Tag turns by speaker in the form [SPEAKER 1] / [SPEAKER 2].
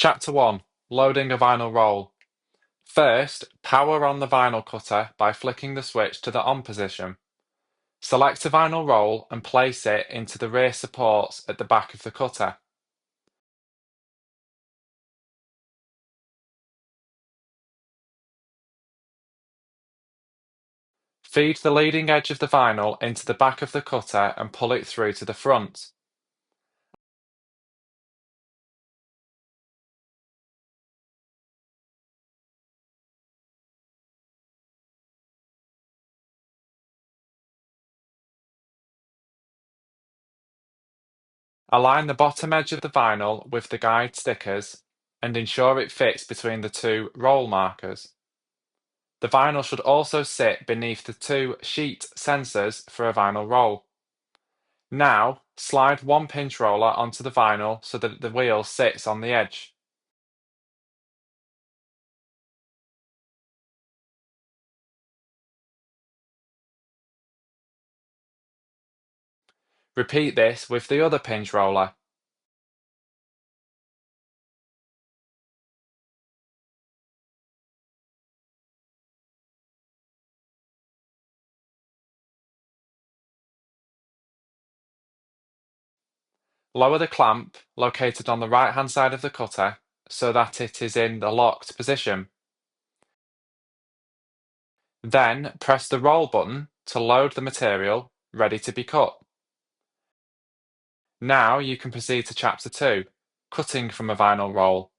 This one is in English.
[SPEAKER 1] Chapter 1. Loading a vinyl roll. First, power on the vinyl cutter by flicking the switch to the on position. Select a vinyl roll and place it into the rear supports at the back of the cutter. Feed the leading edge of the vinyl into the back of the cutter and pull it through to the front. Align the bottom edge of the vinyl with the guide stickers and ensure it fits between the two roll markers. The vinyl should also sit beneath the two sheet sensors for a vinyl roll. Now, slide one pinch roller onto the vinyl so that the wheel sits on the edge. Repeat this with the other pinch roller. Lower the clamp, located on the right-hand side of the cutter, so that it is in the locked position. Then press the roll button to load the material, ready to be cut. Now you can proceed to Chapter 2, cutting from a vinyl roll.